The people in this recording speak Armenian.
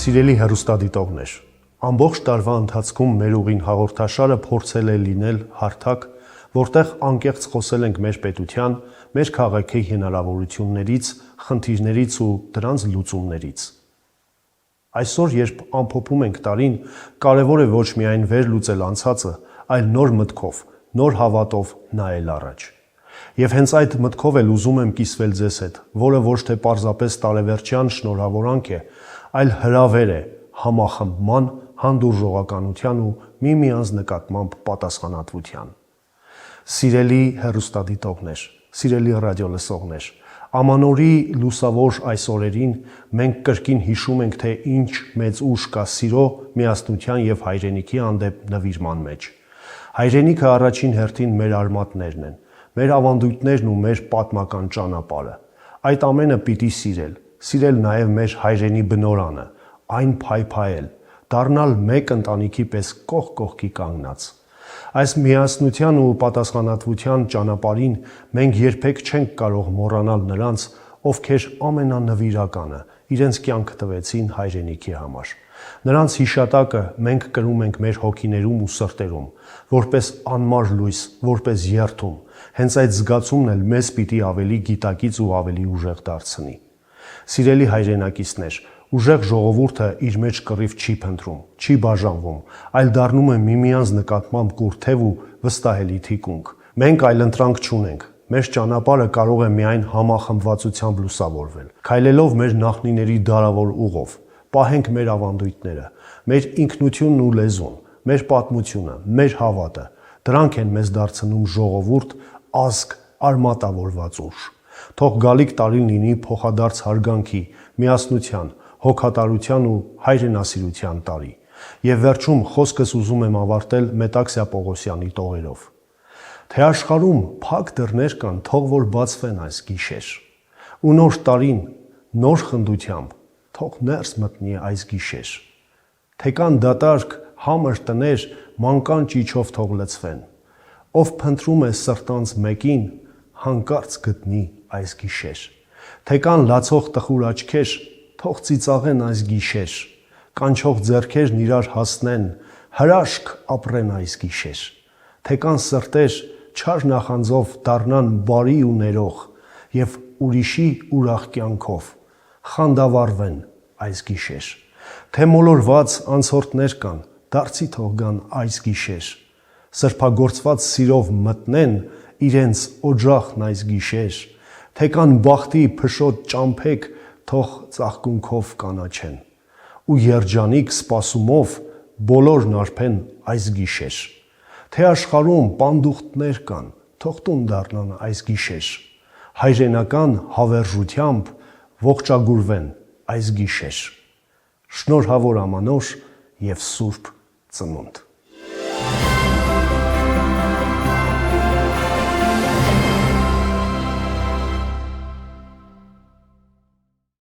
Սիրելի հեռուստադիտողներ, ամբողջ տարվա ընթացքում մեր ուղին հաղորդաշարը փորձել է լինել հարթակ, որտեղ անկեղծ խոսել ենք մեր պետության, մեր քաղաքի հնարավորություններից, խնդիրներից ու դրանց լուծումներից։ Այսօր, երբ ամփոփում ենք տարին, կարևոր է ոչ միայն վերլուծել անցածը, այլ նոր մտքով, նոր հավատով նայել առաջ։ Եվ հենց այդ մտքով էլ ուզում եմ կիսվել ձեզ հետ, որը ոչ թե պարզապես տարեվերջյան շնորհավորանք է, այլ հրավեր է համախմբման, հանդուրժողականության ու միմյանց նկատմամբ պատասխանատվության։ Սիրելի հեռուստադիտողներ, սիրելի ռադիոլսողներ, Ամանորի լուսավոր այս օրերին մենք կրկին հիշում ենք, թե ինչ մեծ ուժ կա սիրո, միասնության եւ հայրենիքի հանդեպ նվիրման մեջ։ Հայրենիքը առաջին հերթին մեր արմատներն են, մեր ավանդույթներն ու մեր պատմական ճանապարհը։ Այդ ամենը պիտի սիրել նաև մեր հայրենի բնորանը, այն փայփայել, դառնալ մեկ ընտանիքի պես կողք կողքի կանգնած։ Այս միասնության ու պատասխանատվության ճանապարհին մենք երբեք չենք կարող մոռանալ նրանց, ովքեր ամենանվիրականը իրենց կյանքը տվեցին հայրենիքի համար։ Նրանց հիշատակը մենք կրում ենք մեր հոգիներում ու սրտերում, որպես անմար լույս, որպես երդում, հենց այդ զգացումն էլ մեզ պիտի ավելի գիտակից ու ավելի ուժեղ դարձնի։ Սիրելի հայրենակիցներ, ուժեղ ժողովուրդը իր մեջ կռիվ չի փնտրում, չի բաժանվում, այլ դառնում է միմյանց նկատմամբ կուրթև ու վստահելի թիկունք։ Մենք այլընտրանք չունենք, մեր ճանապարհը կարող է միայն համախմբվածությամբ լուսավորվել, քայլելով մեր նախնիների դարավոր ուղով, պահենք մեր ավանդույթները, մեր ինքնությունն ու լեզուն, մեր պատմությունը, մեր հավատը, դրանք են մեզ դարձնում ժողովուրդ, ազգ, արմատավորված ուժ։ Թող գալիք տարին լինի փոխադարձ հարգանքի, միասնության, հոգատարության ու հայրենասիրության տարի։ Եվ վերջում խոսքս ուզում եմ ավարտել Մետաքսյա Պողոսյանի տողերով։ Թե աշխարհում փակ դռներ կան, թող որ բացվեն այս գիշեր։ Ու նոր տարին, նոր խնդությամբ, թող ներս մտնի այս գիշեր։ Թե կան դատարկ, համր տներ, մանկան ճիչով թող լցվեն։ Ով փնտրում է սրտանց մեկին, հանկարծ գտնի այս գիշեր։ Թե կան լացող տխուր աչքեր, թող ծիծաղեն այս գիշեր, կանչող ձեռքերն իրար հասնեն, հրաշք ապրեն այս գիշեր։ Թե կան սրտեր, չար նախանձով դառնան բարի ու ներող եւ ուրիշի ուրախ կյանքով խանդավառվեն այս գիշեր։ Թե մոլորված անցորդներ կան, դարձի թող գան այս գիշեր, սրբագործված սիրով մտնեն իրենց օջախն այս գիշեր։ Թե կան բախտի փշոտ ճամփեք, թող ծաղկունքով կանաչեն ու երջանիկ սպասումով բոլորն արփեն այս գիշեր։ Թե աշխարհում պանդուխտներ կան, թող տուն դառնան այս գիշեր, հայրենական հավերժությամբ ողջագուրվեն այս գիշեր։ Շնորհավոր Ամանոր եւ Սուրբ Ծնունդ։